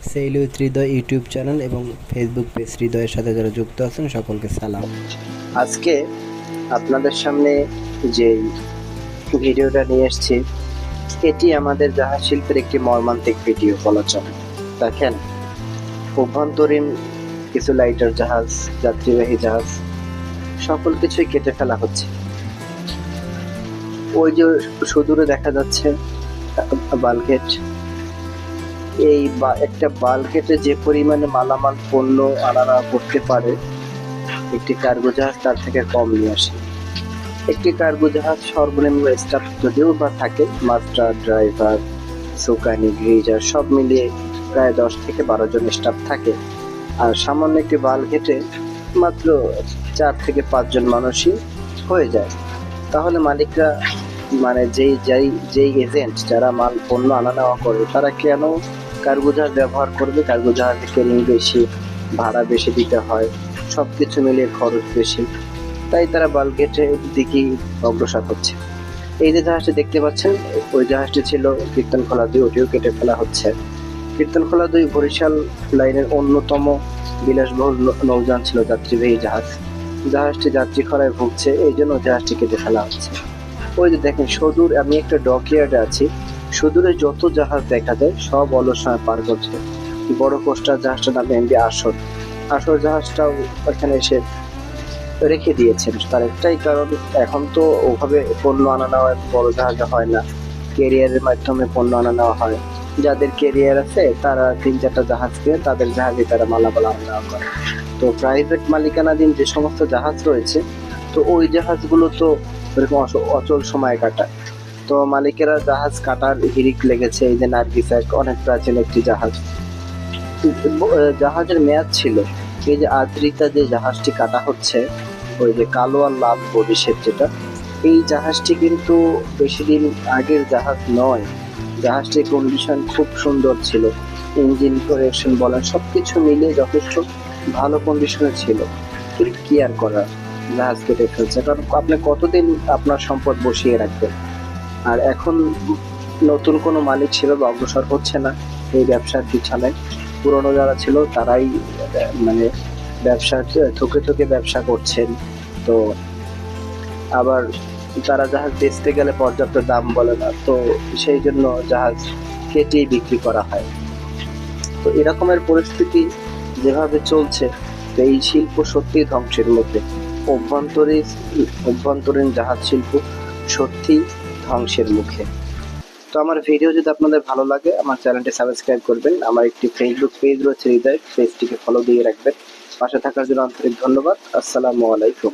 Sail with Hriday YouTube channel এবং Facebook page হৃদয়ের সাথে যারা যুক্ত আছেন সকলকে সালাম। আজকে আপনাদের সামনে যে ভিডিওটা নিয়ে এসেছি এটি আমাদের জাহাজ শিল্পের একটি মর্মান্তিক ভিডিও বলা চলে। দেখেন, অভ্যন্তরীণ কিছু লাইটার জাহাজ, যাত্রীবাহী জাহাজ সকল কিছুই কেটে ফেলা হচ্ছে। ওই যে সুদূরে দেখা যাচ্ছে বাল্কহেড, এই একটা বাল্কহেডে যে পরিমাণে মালামাল পণ্য আনা করতে পারে একটি কার্গো জাহাজ তার থেকে কম নিয়ে আসে। একটি কার্গো জাহাজ সর্বনিম্ন স্টাফ যদিও বা থাকে, মাস্টার, ড্রাইভার, সুকানি, গ্রিজার সব মিলিয়ে প্রায় 10 থেকে 12 জন স্টাফ থাকে। আর সামান্য একটি বাল্কহেডে মাত্র 4 থেকে 5 জন মানুষই হয়ে যায়। তাহলে মালিকরা মানে যেই এজেন্ট যারা মাল পণ্য আনা নেওয়া করে তারা কেন কার্গো জাহাজ ব্যবহার করবে? কার্গো জাহাজে কেরিং বেশি, ভাড়া বেশি দিতে হয়, সবকিছু মিলিয়ে খরচ বেশি, তাই তারা বাল্কহেডের দিকেই অগ্রসর হচ্ছে। এই যে জাহাজটি দেখতে পাচ্ছেন, ওই জাহাজটি ছিল কীর্তনখোলা 2, ওটিও কেটে ফেলা হচ্ছে। কীর্তনখোলা 2 বরিশাল লাইনের অন্যতম বিলাসবহুল নৌযান ছিল, যাত্রীবাহী জাহাজ। জাহাজটি যাত্রী খরায় ভুগছে, এই জন্য জাহাজটি কেটে ফেলা হচ্ছে। ওই যে দেখেন সুদূর, আমি একটা ডকইয়ার্ডে আছি, সুদূরে যত জাহাজ দেখা যায় সব অলস সময় পার করছে। বড় কোস্টার জাহাজটার নাম এমভি আসর। আসর জাহাজটাও ওখানে এসে রেখে দিয়েছেন। তার একটাই কারণ, এখন তো ওভাবে পণ্য আনা নেওয়া বড় জাহাজে হয় না, ক্যারিয়ারের মাধ্যমে পণ্য আনা নেওয়া হয়। যাদের ক্যারিয়ার আছে তারা 3-4টা জাহাজ কিনে তাদের জাহাজে তারা মালামাল আনা নেওয়া করে। তো প্রাইভেট মালিকানাধীন যে সমস্ত জাহাজ রয়েছে, তো ওই জাহাজগুলো তো এরকম অচল সময় কাটায়। তো মালিকেরা জাহাজ কাটার হিড়িক লেগেছে। এই যে নার্গিস এক অনেক প্রাচীন একটি জাহাজ, জাহাজের মেয়াদ ছিল। এই যে আদ্রিতা যে জাহাজটি কাটা হচ্ছে, ওই যে কালো আর লাল বডিশের যেটা, এই জাহাজটি কিন্তু বেশি দিন আগের জাহাজ নয়। জাহাজটির কন্ডিশন খুব সুন্দর ছিল, ইঞ্জিন কারেকশন বলেন সবকিছু মিলিয়ে যথেষ্ট ভালো কন্ডিশনে ছিল। কিন্তু কি আর করার, জাহাজ কেটে ফেলছে। কারণ আপনি কতদিন আপনার সম্পদ বসিয়ে রাখবেন? আর এখন নতুন কোনো মালিক সেভাবে অগ্রসর হচ্ছে না এই ব্যবসার পিছনে। পুরনো যারা ছিল তারাই মানে ব্যবসা থুকে থুকে ব্যবসা করছেন। তো আবার তারা জাহাজ বেচতে গেলে পর্যাপ্ত দাম বলে না, তো সেই জন্য জাহাজ কেটেই বিক্রি করা হয়। তো এরকমের পরিস্থিতি যেভাবে চলছে, তো এই শিল্প সত্যি ধ্বংসের মধ্যে। অভ্যন্তরীণ জাহাজ শিল্প সত্যি ধ্বংসের মুখে। তো আমার ভিডিও যদি আপনাদের ভালো লাগে আমার চ্যানেলটি সাবস্ক্রাইব করবেন। আমার একটি ফেসবুক পেজ রয়েছে হৃদয়, পেজটিকে ফলো দিয়ে রাখবেন। পাশে থাকার জন্য আন্তরিক ধন্যবাদ। আসসালামু আলাইকুম।